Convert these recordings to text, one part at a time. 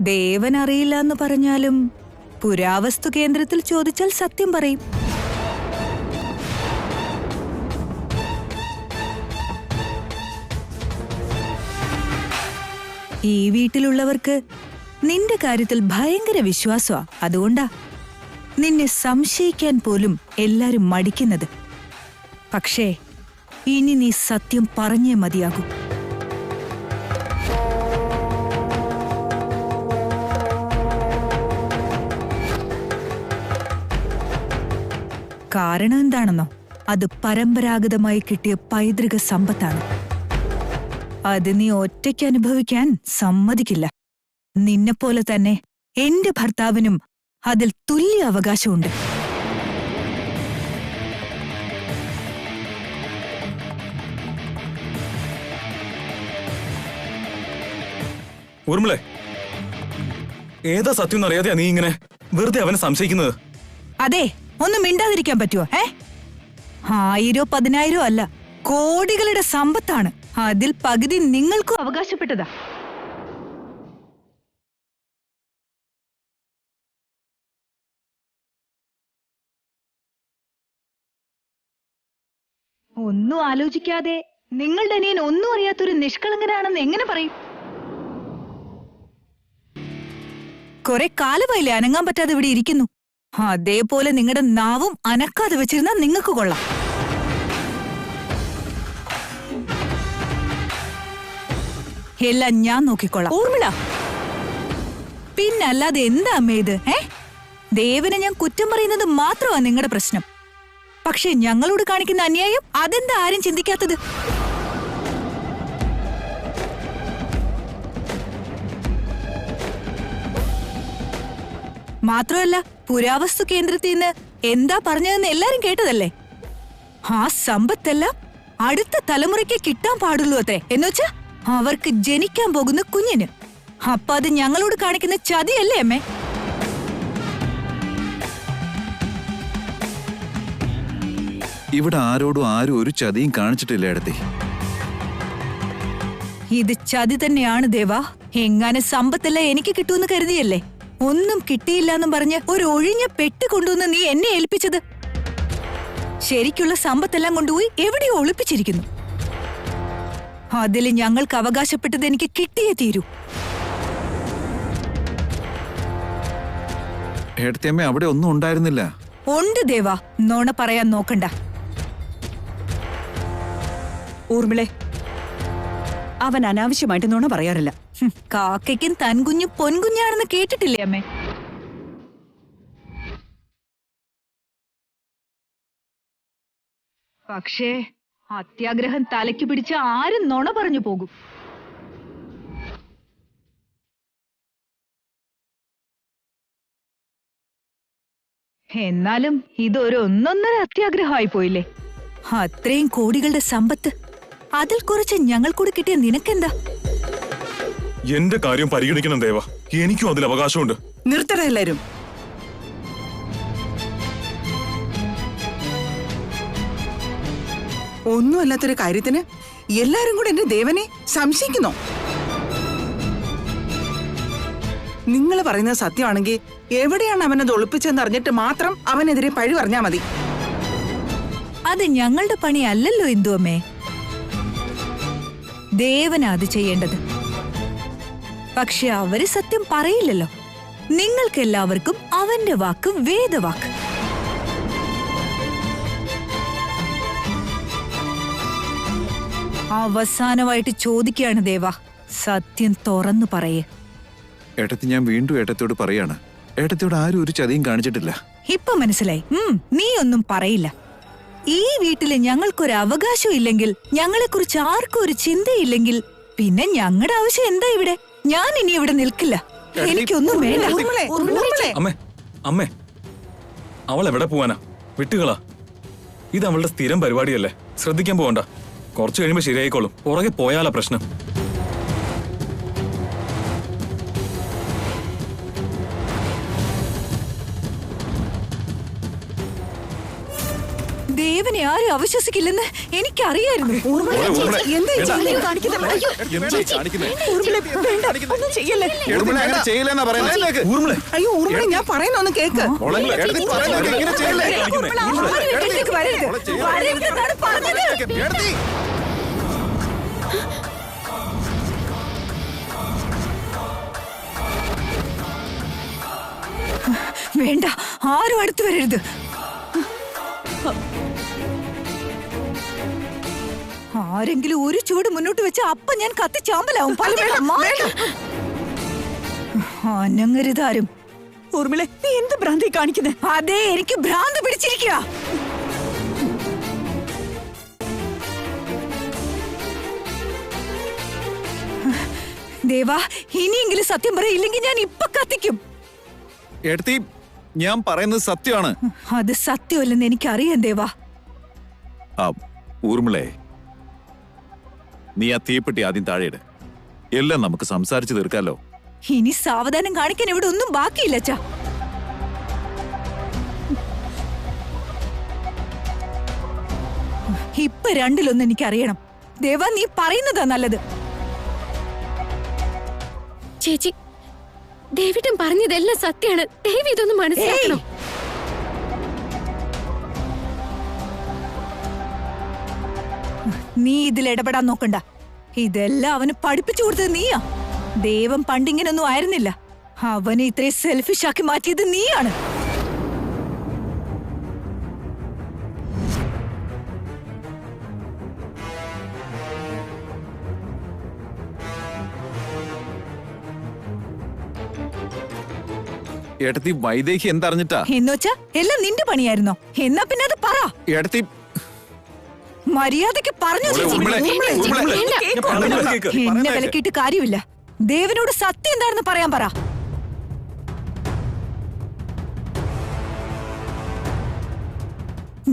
ദേവൻ അറിയില്ല എന്ന് പറഞ്ഞാലും പുരാവസ്തു കേന്ദ്രത്തിൽ ചോദിച്ചാൽ സത്യം പറയും. ഈ വീട്ടിലുള്ളവർക്ക് നിന്റെ കാര്യത്തിൽ ഭയങ്കര വിശ്വാസമാ. അതുകൊണ്ടാ നിന്നെ സംശയിക്കാൻ പോലും എല്ലാരും മടിക്കുന്നത്. പക്ഷേ ഇനി നീ സത്യം പറഞ്ഞേ മതിയാകൂ. കാരണം എന്താണെന്നോ? അത് പരമ്പരാഗതമായി കിട്ടിയ പൈതൃക സമ്പത്താണ്. അത് നീ ഒറ്റയ്ക്ക് അനുഭവിക്കാൻ സമ്മതിക്കില്ല. നിന്നെപ്പോലെ തന്നെ എന്റെ ഭർത്താവിനും അതിൽ തുല്യ അവകാശമുണ്ട്. ഊർമിളേ, ഏതാ സത്യം എന്നറിയാതെയാ നീ ഇങ്ങനെ വെറുതെ അവനെ സംശയിക്കുന്നത്? അതെ, ഒന്നും മിണ്ടാതിരിക്കാൻ പറ്റുമോ? 1000 10,000 അല്ല, കോടികളുടെ സമ്പത്താണ്. അതിൽ പകുതി നിങ്ങൾക്കും അവകാശപ്പെട്ടതാ. ഒന്നും ആലോചിക്കാതെ നിങ്ങളുടെ അനിയൻ ഒന്നും അറിയാത്തൊരു നിഷ്കളങ്കനാണെന്ന് എങ്ങനെ പറയും? കുറെ കാലമായില്ലേ അനങ്ങാൻ പറ്റാതെ ഇവിടെ ഇരിക്കുന്നു. അതേപോലെ നിങ്ങളുടെ നാവും അനക്കാതെ വെച്ചിരുന്നാ നിങ്ങൾക്ക് കൊള്ളാം. എല്ലാം ഞാൻ നോക്കിക്കൊള്ളാം. ഊർമിള, പിന്നല്ലാതെ എന്താ അമ്മേ ഇത്? ദേവനെ ഞാൻ കുറ്റം പറയുന്നത് മാത്രമാ നിങ്ങളുടെ പ്രശ്നം. പക്ഷെ ഞങ്ങളോട് കാണിക്കുന്ന അന്യായം അതെന്താ ആരും ചിന്തിക്കാത്തത്? മാത്രമല്ല, പുരാവസ്തു കേന്ദ്രത്തിൽ നിന്ന് എന്താ പറഞ്ഞതെന്ന് എല്ലാരും കേട്ടതല്ലേ? ആ സമ്പത്തെല്ലാം അടുത്ത തലമുറയ്ക്ക് കിട്ടാൻ പാടുള്ളൂ അത്രേ. എന്നുവെച്ചാ അവർക്ക് ജനിക്കാൻ പോകുന്ന കുഞ്ഞിന്. അപ്പൊ അത് ഞങ്ങളോട് കാണിക്കുന്ന ചതിയല്ലേ അമ്മേ? ഇവിടെ ആരോടും ആരും ഒരു ചതിയും കാണിച്ചിട്ടില്ല ഏടത്തി. ഇത് ചതി തന്നെയാണ് ദേവാ. എങ്ങാനും സമ്പത്തെല്ലാം എനിക്ക് കിട്ടുമെന്ന് കരുതിയല്ലേ ഒന്നും കിട്ടിയില്ലെന്നും പറഞ്ഞ് ഒരു ഒഴിഞ്ഞ പെട്ട് കൊണ്ടുവന്ന് നീ എന്നെ ഏൽപ്പിച്ചത്? ശരിക്കുള്ള സമ്പത്തെല്ലാം കൊണ്ടുപോയി എവിടെയോ ഒളിപ്പിച്ചിരിക്കുന്നു. അതിൽ ഞങ്ങൾക്ക് അവകാശപ്പെട്ടത് എനിക്ക് കിട്ടിയേ തീരൂ. ഏടത്തിയമ്മ, അവിടെ ഒന്നും ഉണ്ടായിരുന്നില്ല. ഉണ്ട് ദേവാ, നോണ പറയാൻ നോക്കണ്ട. ഊർമിളെ, അവൻ അനാവശ്യമായിട്ട് നുണ പറയാറില്ല. കാക്കയ്ക്കും തൻകുഞ്ഞു പൊൻകുഞ്ഞാണെന്ന് കേട്ടിട്ടില്ലേ അമ്മേ? പക്ഷേ അത്യാഗ്രഹം തലയ്ക്ക് പിടിച്ച ആരും നുണ പറഞ്ഞു പോകും. എന്നാലും ഇതൊരു ഒന്നൊന്നര അത്യാഗ്രഹമായി പോയില്ലേ? അത്രയും കോടികളുടെ സമ്പത്ത് അതിൽ കുറച്ച് ഞങ്ങൾ കൂടി കിട്ടിയ നിനക്കെന്താ? എന്റെ കാര്യം പരിഗണിക്കണം ദേവ, എനിക്കും അതിൽ അവകാശമുണ്ട്. നിർത്തട എല്ലാരും. ഒന്നുമല്ലാത്തൊരു കാര്യത്തിന് എല്ലാരും കൂടെ എന്റെ ദേവനെ സംശയിക്കുന്നോ? നിങ്ങൾ പറയുന്നത് സത്യമാണെങ്കിൽ എവിടെയാണ് അവനത് ഒളിപ്പിച്ചെന്ന് അറിഞ്ഞിട്ട് മാത്രം അവനെതിരെ പഴി പറഞ്ഞാ മതി. അത് ഞങ്ങളുടെ പണി അല്ലല്ലോ ഇന്ദു അമ്മേ. ദേവനാ അത് ചെയ്യേണ്ടത്. പക്ഷെ അവര് സത്യം പറയില്ലല്ലോ. നിങ്ങൾക്കെല്ലാവർക്കും അവന്റെ വാക്ക് വേദവാക്ക്. അവസാനമായിട്ട് ചോദിക്കുകയാണ് ദേവ, സത്യം തുറന്നു പറയേ. ഏട്ടത്തി, ഞാൻ വീണ്ടും ഏട്ടത്തിയോട് പറയാണ്, ഏട്ടത്തിയോട് ആരും ഒരു ചതിയും കാണിച്ചിട്ടില്ല. ഇപ്പൊ മനസ്സിലായി. നീ ഒന്നും പറയില്ല. ഈ വീട്ടില് ഞങ്ങൾക്കൊരു അവകാശം ഇല്ലെങ്കിൽ, ഞങ്ങളെക്കുറിച്ച് ആർക്കും ഒരു ചിന്തയില്ലെങ്കിൽ, പിന്നെ ഞങ്ങളുടെ ആവശ്യം എന്താ ഇവിടെ? ഞാൻ ഇനി ഇവിടെ നിൽക്കില്ല. എനിക്കൊന്നും വേണ്ട. അമ്മേ, അമ്മേ, അവൾ എവിടെ പോവാനാ? വിട്ടുകളാ. ഇത് അവളുടെ സ്ഥിരം പരിപാടിയല്ലേ, ശ്രദ്ധിക്കാൻ പോവണ്ട. കുറച്ചു കഴിയുമ്പോ ശരിയായിക്കോളും. പുറകെ പോയാലാ പ്രശ്നം. ദേവനെ ആരും അവിശ്വസിക്കില്ലെന്ന് എനിക്കറിയായിരുന്നു. എന്താ ഈ ചാനൽ കാണിക്കുന്നത്? അയ്യോ, ഒന്നും ചെയ്യല്ലേ. അയ്യോ ഊർമിള, ഞാൻ പറയുന്നൊന്ന് കേക്ക്. വേണ്ട, ആരും അടുത്തു വരരുത്. ആരെങ്കിലും ഒരു ചൂട് മുന്നോട്ട് വെച്ച അപ്പൊ ഞാൻ കത്തിച്ചാമ്പലാവും. അനങ്ങരുതാരും. ഊർമിള, നീ എന്ത് ഭ്രാന്തി കാണിക്കുന്നത്? അതെ, എനിക്ക് ഭ്രാന്ത് പിടിച്ചിരിക്കുക. ദേവാ, ഇനിയെങ്കിലും സത്യം പറയില്ലെങ്കിൽ ഞാൻ ഇപ്പൊ കത്തിക്കും. എടുത്തി, ഞാൻ പറയുന്നത് സത്യമാണ്. അത് സത്യമല്ലെന്ന് എനിക്കറിയാം ദേവാ. ഊർമിളെ, നീ ആ തീപ്പെട്ടി ആദ്യം താഴെയിട്. എല്ലാം നമുക്ക് സംസാരിച്ചു തീർക്കാലോ. ഇനി സാവധാനം കാണിക്കാൻ ഇവിടെ ഒന്നും ബാക്കിയില്ല അച്ഛാ. ഇപ്പൊ രണ്ടിലൊന്നും എനിക്കറിയണം. ദേവാ, നീ പറയുന്നതാ നല്ലത്. ചേച്ചി, ഡേവിഡൻ പറഞ്ഞതെല്ലാം സത്യമാണ്. ദേവി ഇതൊന്ന് മനസ്സിലാക്കണം. നീ ഇതിൽ ഇടപെടാൻ നോക്കണ്ട. ഇതെല്ലാം അവന് പഠിപ്പിച്ചു കൊടുത്തത് നീയാ. ദേവൻ പണ്ടിങ്ങനൊന്നും ആയിരുന്നില്ല. അവനെ ഇത്രയും സെൽഫിഷ് ആക്കി മാറ്റിയത് നീയാണ്. ഏട്ടത്തി, വൈദേഹി എന്തറിഞ്ഞിട്ടാ? എന്നുവെച്ചാ എല്ലാം നിന്റെ പണിയായിരുന്നോ? എന്നാ പിന്നെ അത് പറ. ഏട്ടത്തി, മര്യാദയ്ക്ക് പറഞ്ഞു. എന്നെ വിലക്കിയിട്ട് കാര്യമില്ല. ദേവനോട് സത്യം എന്താണെന്ന് പറയാൻ പറ.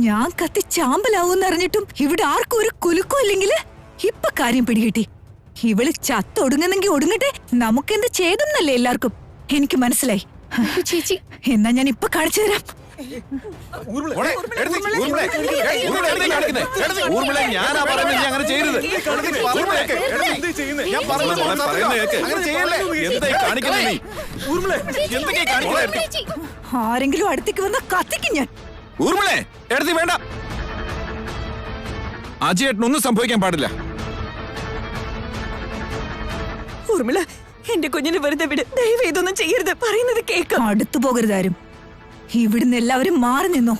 ഞാൻ കത്തി ചാമ്പലാവൂന്നറിഞ്ഞിട്ടും ഇവിടെ ആർക്കും ഒരു കുലുക്കും ഇല്ലെങ്കിൽ ഇപ്പൊ കാര്യം പിടികിട്ടി. ഇവള് ചത്തൊടുങ്ങുന്നെങ്കിൽ ഒടുങ്ങട്ടെ, നമുക്കെന്ത് ചെയ്തെന്നല്ലേ എല്ലാവർക്കും. എനിക്ക് മനസ്സിലായി. ചേച്ചി, എന്നാ ഞാൻ ഇപ്പൊ കാണിച്ചു തരാം. ആരെങ്കിലും അടുത്തേക്ക് വന്ന കത്തിക്കും ഞാൻ. ഊർമിളെ, എടുത്തി വേണ്ട. അജയേട്ടനൊന്നും സംഭവിക്കാൻ പാടില്ല. ഊർമിള, എന്റെ കുഞ്ഞിനെ വെറുതെ വിട്. ദയവ് ഇതൊന്നും ചെയ്യരുത്. പറയുന്നത് കേൾക്കാം. അടുത്തു പോകരുതാരും. ഇവിടുന്ന് എല്ലാവരും മാറി നിന്നോ.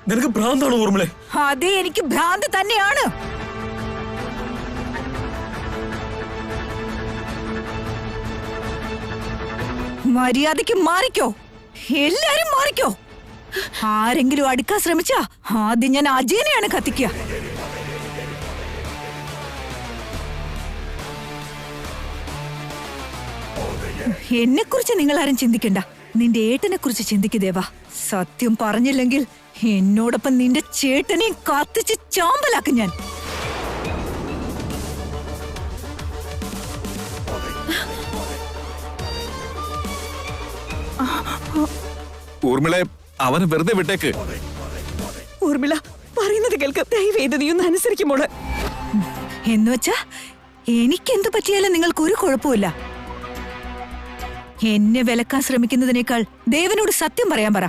നിനക്ക് ഭ്രാന്താണോ ഊർമിളെ? അതെ, എനിക്ക് ഭ്രാന്ത് തന്നെയാണ്. മര്യാദയ്ക്ക് മാറിക്കോ. എല്ലാരും മാറിക്കോ. ആരെങ്കിലും അടുക്കാൻ ശ്രമിച്ചാ ആദ്യം ഞാൻ അജയനെയാണ് കത്തിക്കുക. എന്നെ കുറിച്ച് നിങ്ങൾ ആരും ചിന്തിക്കണ്ട. നിന്റെ ഏട്ടനെ കുറിച്ച് ചിന്തിക്കുദേവാ. സത്യം പറഞ്ഞില്ലെങ്കിൽ എന്നോടൊപ്പം നിന്റെ ചേട്ടനെയും കത്തിച്ച് ചാമ്പലാക്കും ഞാൻ. ഊർമിളെ, അവന് വെറുതെ വിട്ടേക്ക്. ഊർമിള, പറയുന്നത് കേൾക്ക്. ദയവ് ചെയ്ത് നീ ഒന്ന് അനുസരിക്കുമോള്. എന്നുവെച്ചാ എനിക്കെന്ത് പറ്റിയാലും നിങ്ങൾക്ക് ഒരു കുഴപ്പമില്ല. എന്നെ വിലക്കാൻ ശ്രമിക്കുന്നതിനേക്കാൾ ദേവനോട് സത്യം പറയാൻ പറ.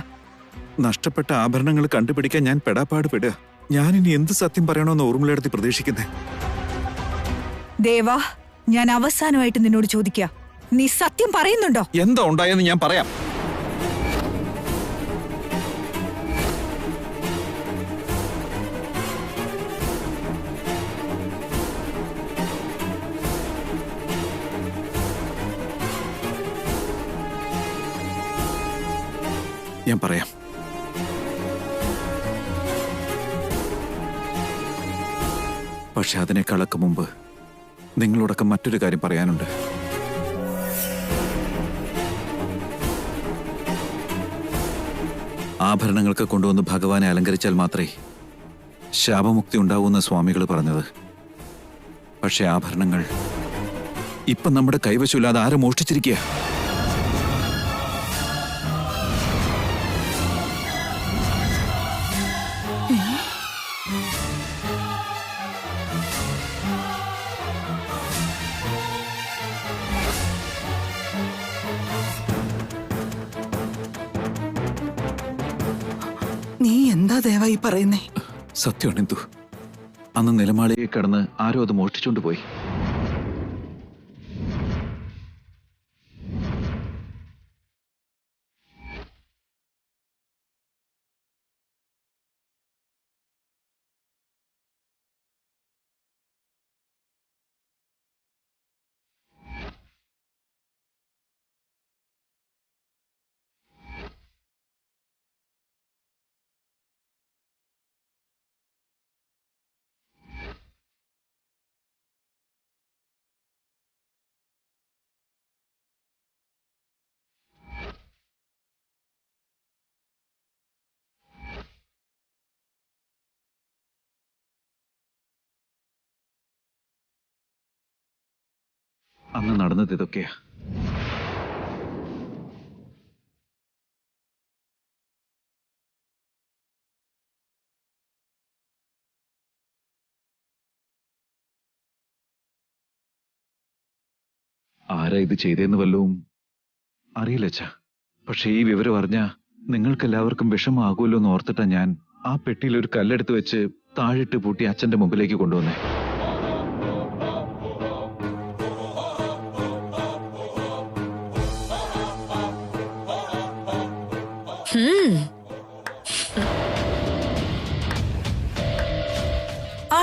നഷ്ടപ്പെട്ട ആഭരണങ്ങൾ കണ്ടുപിടിക്കാൻ ഞാൻ പെടാപ്പാട് പെടുക. ഞാനിനി എന്ത് സത്യം പറയണമെന്ന് ഊർമിളയെടുത്ത് പ്രതീക്ഷിക്കുന്നേ? ദേവാ, ഞാൻ അവസാനമായിട്ട് നിന്നോട് ചോദിക്കുക, നീ സത്യം പറയുന്നുണ്ടോ? എന്താ ഉണ്ടായെന്ന് ഞാൻ പറയാം. ഞാൻ പറയാം. പക്ഷെ അതിനേക്കാളൊക്കെ മുമ്പ് നിങ്ങളോടൊക്കെ മറ്റൊരു കാര്യം പറയാനുണ്ട്. ആഭരണങ്ങൾക്ക് കൊണ്ടുവന്ന് ഭഗവാനെ അലങ്കരിച്ചാൽ മാത്രമേ ശാപമുക്തി ഉണ്ടാവൂന്ന സ്വാമികൾ പറഞ്ഞത്. പക്ഷെ ആഭരണങ്ങൾ ഇപ്പൊ നമ്മുടെ കൈവശമില്ലാതെ ആരും മോഷ്ടിച്ചിരിക്കുക. എന്താ ദേവ ഈ പറയുന്നേ? സത്യമാണ് എന്തു. അന്ന് നിലമാളിയെ കടന്ന് ആരോ അത് മോഷ്ടിച്ചുകൊണ്ട് പോയി. അന്ന് നടന്നത് ഇതൊക്കെയാ. ആരാ ഇത് ചെയ്തേന്ന് വല്ലവും അറിയില്ല അച്ഛാ. പക്ഷെ ഈ വിവരം അറിഞ്ഞാ നിങ്ങൾക്കെല്ലാവർക്കും വിഷമാകുമല്ലോ എന്ന് ഓർത്തിട്ടാ ഞാൻ ആ പെട്ടിയിൽ ഒരു കല്ലെടുത്ത് വെച്ച് താഴിട്ട് പൂട്ടി അച്ഛന്റെ മുമ്പിലേക്ക് കൊണ്ടുവന്നേ.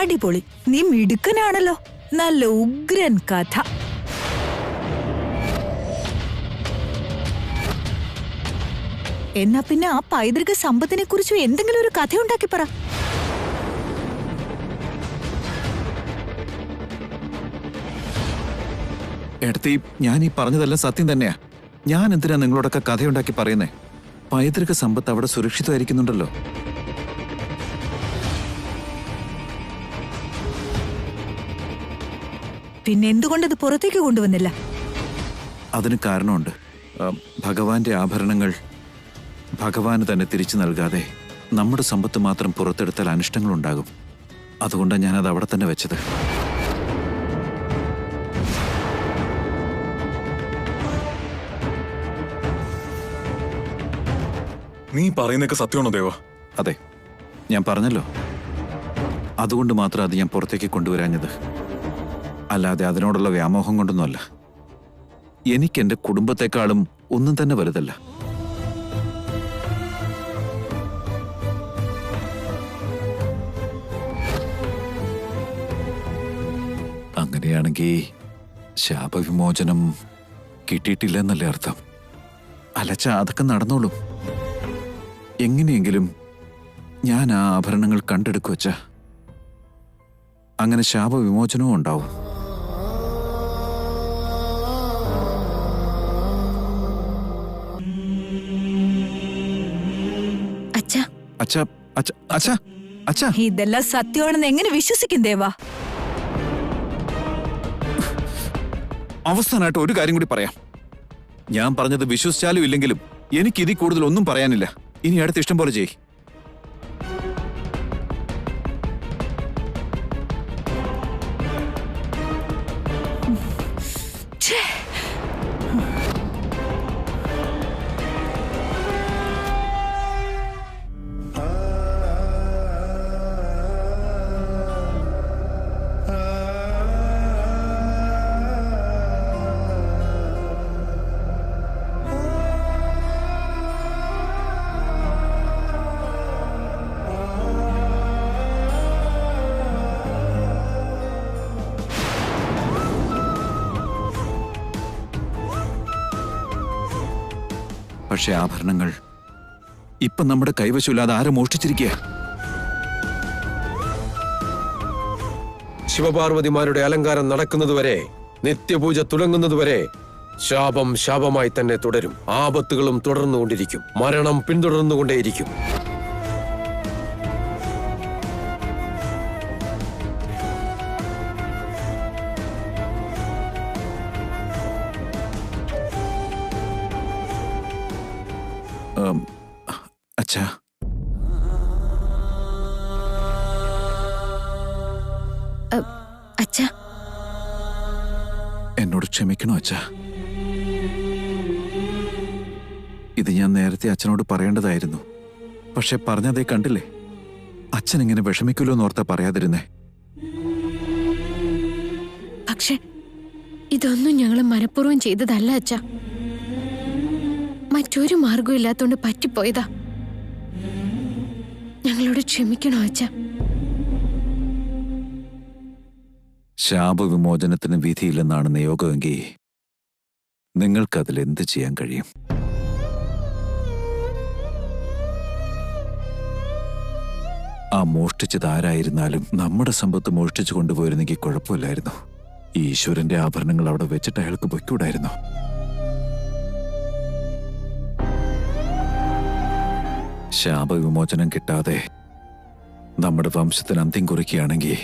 അടിപൊളി, നീ മിടുക്കനാണല്ലോ. നല്ല ഉഗ്രൻ കഥ. എന്നാ പിന്നെ ആ പൈതൃക സമ്പത്തിനെ കുറിച്ച് എന്തെങ്കിലും ഒരു കഥ ഉണ്ടാക്കി പറ. എടുത്തി, ഞാൻ ഈ പറഞ്ഞതെല്ലാം സത്യം തന്നെയാ. ഞാൻ എന്തിനാ നിങ്ങളോടൊക്കെ കഥയുണ്ടാക്കി പറയുന്നേ? പൈതൃക സമ്പത്ത് അവിടെ സുരക്ഷിതമായിരിക്കുന്നുണ്ടല്ലോ. പിന്നെ എന്തുകൊണ്ടത് പുറത്തേക്ക് കൊണ്ടുവന്നില്ല? അതിന് കാരണമുണ്ട്. ഭഗവാന്റെ ആഭരണങ്ങൾ ഭഗവാന് തന്നെ തിരിച്ചു നൽകാതെ നമ്മുടെ സമ്പത്ത് മാത്രം പുറത്തെടുത്താൽ അനിഷ്ടങ്ങളുണ്ടാകും. അതുകൊണ്ടാണ് ഞാനത് അവിടെ തന്നെ വെച്ചത്. നീ പറയുന്നൊക്കെ സത്യമാണോ ദേവ? അതെ, ഞാൻ പറഞ്ഞല്ലോ. അതുകൊണ്ട് മാത്രം അത് ഞാൻ പുറത്തേക്ക് കൊണ്ടുവരാഞ്ഞത്. അല്ലാതെ അതിനോടുള്ള വ്യാമോഹം കൊണ്ടൊന്നുമല്ല. എനിക്കെന്റെ കുടുംബത്തെക്കാളും ഒന്നും തന്നെ വലുതല്ല. അങ്ങനെയാണെങ്കിൽ ശാപവിമോചനം കിട്ടിയിട്ടില്ലെന്നല്ലേ അർത്ഥം? അല്ലച്ച, അതൊക്കെ നടന്നോളും. എങ്ങനെയെങ്കിലും ഞാൻ ആ ആഭരണങ്ങൾ കണ്ടെടുക്കുവച്ച അങ്ങനെ ശാപവിമോചനവും ഉണ്ടാവും. ഇതെല്ലാം സത്യമാണെന്ന് എങ്ങനെ വിശ്വസിക്കും ദേവാ? അവസാനമായിട്ട് ഒരു കാര്യം കൂടി പറയാം. ഞാൻ പറഞ്ഞത് വിശ്വസിച്ചാലും ഇല്ലെങ്കിലും എനിക്ക് ഇതിൽ കൂടുതൽ ഒന്നും പറയാനില്ല. ഇനി അടുത്ത് ഇഷ്ടം പോലെ ചെയ്യ്. പക്ഷെ ആഭരണങ്ങൾ ഇപ്പൊ നമ്മുടെ കൈവശമില്ലാതെ ആരും മോഷ്ടിച്ചിരിക്കുക. ശിവപാർവതിമാരുടെ അലങ്കാരം നടക്കുന്നതുവരെ, നിത്യപൂജ തുടങ്ങുന്നതുവരെ ശാപം ശാപമായി തന്നെ തുടരും. ആപത്തുകളും തുടർന്നുകൊണ്ടിരിക്കും. മരണം പിന്തുടർന്നുകൊണ്ടേയിരിക്കും. അച്ഛാ, അച്ഛാ, എന്നോട് ക്ഷമിക്കണോ അച്ഛാ? ഇത് ഞാൻ നേരത്തെ അച്ഛനോട് പറയേണ്ടതായിരുന്നു. പക്ഷെ പറഞ്ഞതേ കണ്ടില്ലേ, അച്ഛൻ ഇങ്ങനെ വിഷമിക്കുമല്ലോ എന്നോർത്താ പറയാതിരുന്നേ. പക്ഷെ ഇതൊന്നും ഞങ്ങൾ മനഃപൂർവ്വം ചെയ്തതല്ല അച്ഛ. മറ്റൊരു മാർഗവും ഇല്ലാത്തോണ്ട് പറ്റിപ്പോയതാ. ഞങ്ങളോട് ക്ഷമിക്കണോ അച്ഛ? ശാപവിമോചനത്തിന് വിധിയില്ലെന്നാണ് നിയോഗമെങ്കിൽ നിങ്ങൾക്കതിൽ എന്ത് ചെയ്യാൻ കഴിയും? ആ മോഷ്ടിച്ചത് ആരായിരുന്നാലും നമ്മുടെ സമ്പത്ത് മോഷ്ടിച്ചു കൊണ്ടുപോയിരുന്നെങ്കിൽ കുഴപ്പമില്ലായിരുന്നു. ഈശ്വരന്റെ ആഭരണങ്ങൾ അവിടെ വെച്ചിട്ട് അയാൾക്ക് പൊയ്ക്കൂടായിരുന്നു. ശാപവിമോചനം കിട്ടാതെ നമ്മുടെ വംശത്തിന് അന്ത്യം കുറിക്കുകയാണെങ്കിൽ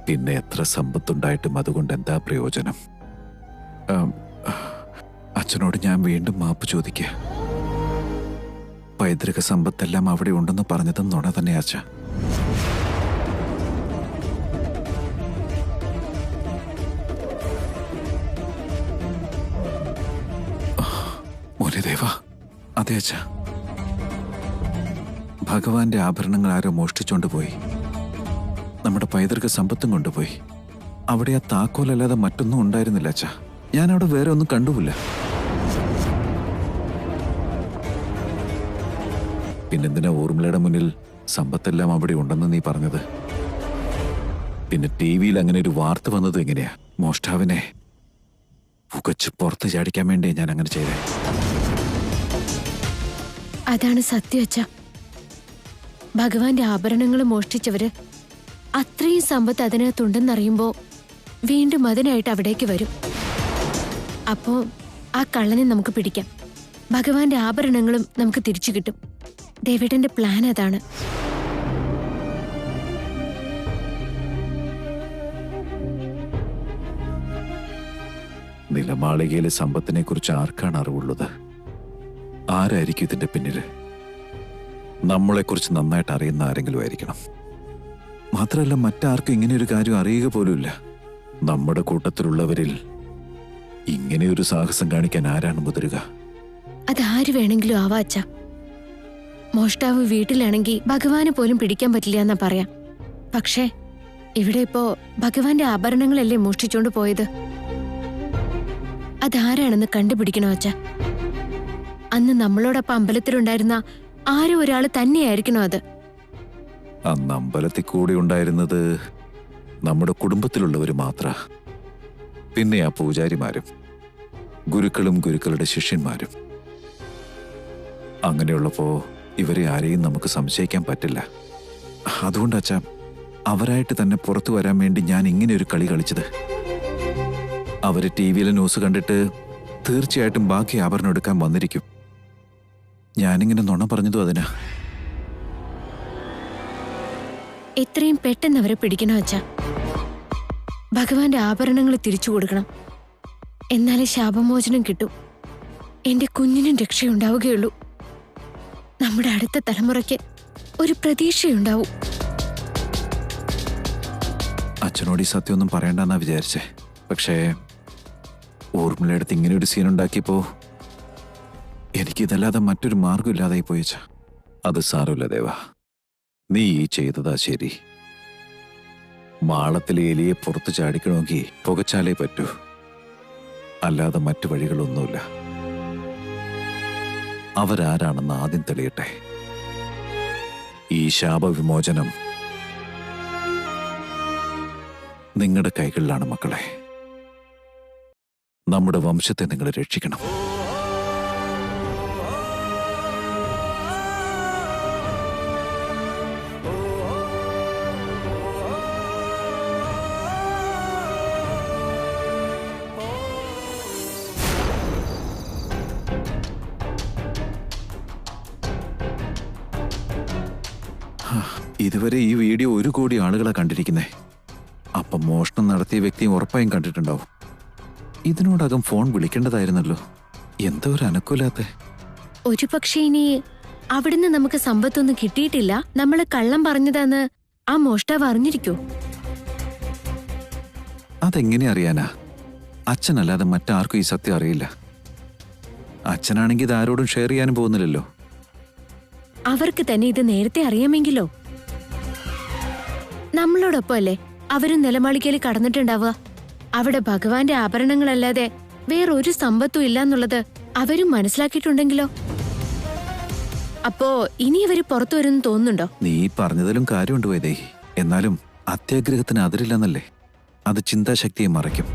പിന്നെ എത്ര സമ്പത്തുണ്ടായിട്ടും അതുകൊണ്ട് എന്താ പ്രയോജനം? അച്ഛനോട് ഞാൻ വീണ്ടും മാപ്പ് ചോദിക്കുക. പൈതൃക സമ്പത്തെല്ലാം അവിടെ ഉണ്ടെന്ന് പറഞ്ഞതും നുണ തന്നെ അച്ഛ. മോനിദേവ, അതെ അച്ഛ, ഭഗവാന്റെ ആഭരണങ്ങൾ ആരോ മോഷ്ടിച്ചോണ്ട് പോയി. നമ്മുടെ പൈതൃക സമ്പത്തും കൊണ്ടുപോയി. അവിടെ ആ താക്കോലല്ലാതെ മറ്റൊന്നും ഉണ്ടായിരുന്നില്ല അച്ഛ. ഞാൻ അവിടെ വേറെ ഒന്നും കണ്ടുമില്ല. പിന്നെന്തിനാ ഊർമിളയുടെ മുന്നിൽ സമ്പത്തെല്ലാം അവിടെ ഉണ്ടെന്ന് നീ പറഞ്ഞത്? പിന്നെ TV-യിൽ അങ്ങനെ ഒരു വാർത്ത വന്നത് എങ്ങനെയാ? മോഷ്ടാവിനെ പുകച്ച് പുറത്ത് ചാടിക്കാൻ വേണ്ടി ഞാൻ അങ്ങനെ ചെയ്തേ. അതാണ് സത്യം അച്ഛ. ഭഗവാന്റെ ആഭരണങ്ങൾ മോഷ്ടിച്ചവര് അത്രയും സമ്പത്ത് അതിനകത്തുണ്ടെന്നറിയുമ്പോ വീണ്ടും അതിനായിട്ട് അവിടേക്ക് വരും. അപ്പോ ആ കള്ളനെ നമുക്ക് പിടിക്കാം. ഭഗവാന്റെ ആഭരണങ്ങളും നമുക്ക് തിരിച്ചു കിട്ടും. ദേവേട്ടന്റെ പ്ലാൻ അതാണ്. നിലമാളികയിലെ സമ്പത്തിനെ കുറിച്ച് ആർക്കാണ് അറിവുള്ളത്? ആരായിരിക്കും ഇതിന്റെ പിന്നില്? നമ്മളെക്കുറിച്ച് നന്നായിട്ട് അറിയുന്ന ആരെങ്കിലും ആയിരിക്കണം. മാത്രമല്ല, മറ്റാർക്കും ഇങ്ങനെയൊരു കാര്യം അറിയുക പോലുമില്ല. നമ്മുടെ കൂട്ടത്തിലുള്ളവരിൽ ഇങ്ങനെയൊരു സാഹസം കാണിക്കാൻ ആരാണ് മുതിരുക? അതാര് വേണമെങ്കിലും ആവാ അച്ഛ. മോഷ്ടാവ് വീട്ടിലാണെങ്കിൽ ഭഗവാനെ പോലും പിടിക്കാൻ പറ്റില്ല എന്നാ പറയാം. പക്ഷേ ഇവിടെ ഇപ്പോ ഭഗവാന്റെ ആഭരണങ്ങളല്ലേ മോഷ്ടിച്ചോണ്ട് പോയത്. അതാരാണെന്ന് കണ്ടുപിടിക്കണോ അച്ഛ? അന്ന് നമ്മളോടൊപ്പം അമ്പലത്തിലുണ്ടായിരുന്ന ആരോ ഒരാൾ തന്നെയായിരിക്കണോ അത്? അന്ന് അമ്പലത്തിൽ കൂടി ഉണ്ടായിരുന്നത് നമ്മുടെ കുടുംബത്തിലുള്ളവർ മാത്ര. പിന്നെ ആ പൂജാരിമാരും ഗുരുക്കളും ഗുരുക്കളുടെ ശിഷ്യന്മാരും. അങ്ങനെയുള്ളപ്പോ ഇവരെ ആരെയും നമുക്ക് സംശയിക്കാൻ പറ്റില്ല. അതുകൊണ്ട് അച്ഛാ, അവരായിട്ട് തന്നെ പുറത്തു വരാൻ വേണ്ടി ഞാൻ ഇങ്ങനെ ഒരു കളി കളിച്ചത്. അവര് TV-യിലെ ന്യൂസ് കണ്ടിട്ട് തീർച്ചയായിട്ടും ബാക്കി ആഭരണം എടുക്കാൻ വന്നിരിക്കും. ഞാനിങ്ങനെ നുണ പറഞ്ഞതും അതിനാ. എത്രയും പെട്ടെന്ന് അവരെ പിടിക്കണോ അച്ഛ? ഭഗവാന്റെ ആഭരണങ്ങൾ തിരിച്ചു കൊടുക്കണം. എന്നാലേ ശാപമോചനം കിട്ടും. എന്റെ കുഞ്ഞിനും രക്ഷയുണ്ടാവുകയുള്ളൂ. നമ്മുടെ അടുത്ത തലമുറയ്ക്ക് ഒരു പ്രതീക്ഷയുണ്ടാവും. അച്ഛനോട് ഈ സത്യമൊന്നും പറയണ്ടെന്നാ വിചാരിച്ചേ. പക്ഷേ ഊർമിളയുടെ ഇങ്ങനെ ഒരു സീൻ ഉണ്ടാക്കിയപ്പോ എനിക്കിതല്ലാതെ മറ്റൊരു മാർഗം ഇല്ലാതായി പോയച്ച. അത് സാരമില്ല ദേവ, നീ ഈ ചെയ്തതാ ശരി. മാളത്തിലെ എലിയെ പുറത്ത് ചാടിക്കണമെങ്കിൽ പുകച്ചാലേ പറ്റൂ, അല്ലാതെ മറ്റു വഴികളൊന്നുമില്ല. അവരാരാണെന്ന് ആദ്യം തെളിയട്ടെ. ഈ ശാപവിമോചനം നിങ്ങളുടെ കൈകളിലാണ് മക്കളെ. നമ്മുടെ വംശത്തെ നിങ്ങൾ രക്ഷിക്കണം. ഇതുവരെ ഈ വീഡിയോ 1 കോടി ആളുകളാ കണ്ടിരിക്കുന്നേ. അപ്പം മോഷണം നടത്തിയ വ്യക്തിയും ഉറപ്പായും കണ്ടിട്ടുണ്ടാവും. ഇതിനോടകം ഫോൺ വിളിക്കേണ്ടതായിരുന്നല്ലോ. എന്തോ ഒരു അനക്കൂലാത്തെ. ഒരു പക്ഷേ ഇനി അവിടുന്ന് നമുക്ക് സമ്പത്തൊന്നും കിട്ടിയിട്ടില്ല, നമ്മള് കള്ളം പറഞ്ഞതാന്ന് ആ മോഷ്ടാവ് അറിഞ്ഞിരിക്കോ? അതെങ്ങനെ അറിയാനാ? അച്ഛനല്ലാതെ മറ്റാർക്കും ഈ സത്യം അറിയില്ല. അച്ഛനാണെങ്കിൽ ഇത് ആരോടും ഷെയർ ചെയ്യാനും പോകുന്നില്ലല്ലോ. അവർക്ക് തന്നെ ഇത് നേരത്തെ അറിയാമെങ്കിലോ? നമ്മളോടൊപ്പം അല്ലേ അവരും നിലമാളിക്കയിൽ കടന്നിട്ടുണ്ടാവുക. അവിടെ ഭഗവാന്റെ ആഭരണങ്ങളല്ലാതെ വേറൊരു സമ്പത്തും ഇല്ലാന്നുള്ളത് അവരും മനസ്സിലാക്കിയിട്ടുണ്ടെങ്കിലോ? അപ്പോ ഇനി അവര് പുറത്തു വരുമെന്ന് തോന്നുന്നുണ്ടോ? നീ പറഞ്ഞതിലും കാര്യമുണ്ട് വൈദേഹി. എന്നാലും അത്യാഗ്രഹത്തിന് അതിരില്ലെന്നല്ലേ? അത് ചിന്താശക്തിയെ മറയ്ക്കും.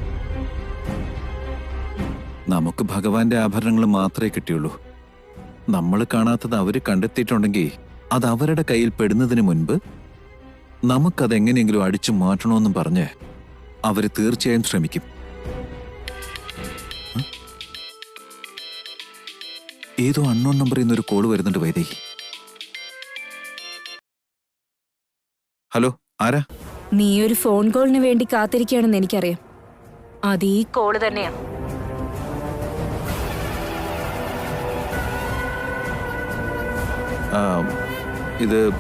നമുക്ക് ഭഗവാന്റെ ആഭരണങ്ങൾ മാത്രമേ കിട്ടിയുള്ളൂ. നമ്മൾ കാണാത്തത് അവര് കണ്ടെത്തിയിട്ടുണ്ടെങ്കിൽ അത് അവരുടെ കയ്യിൽ പെടുന്നതിന് മുൻപ് നമുക്കതെങ്ങനെയെങ്കിലും അടിച്ചു മാറ്റണമെന്നും പറഞ്ഞ് അവര് തീർച്ചയായും ശ്രമിക്കും. ഏതോ അൺനോൺ നമ്പറിൽ നിന്നൊരു കോള് വരുന്നുണ്ട് വൈദേഹി. ഹലോ, ആരാ? നീ ഒരു ഫോൺ കോളിന് വേണ്ടി കാത്തിരിക്കുകയാണെന്ന് എനിക്കറിയാം. അത് ഈ കോള് തന്നെയാ. ഇത്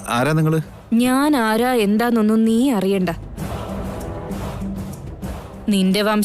ആരാ നിങ്ങള്? ഞാൻ ആരാ എന്താന്നൊന്നും നീ അറിയണ്ട. നിന്റെ വംശ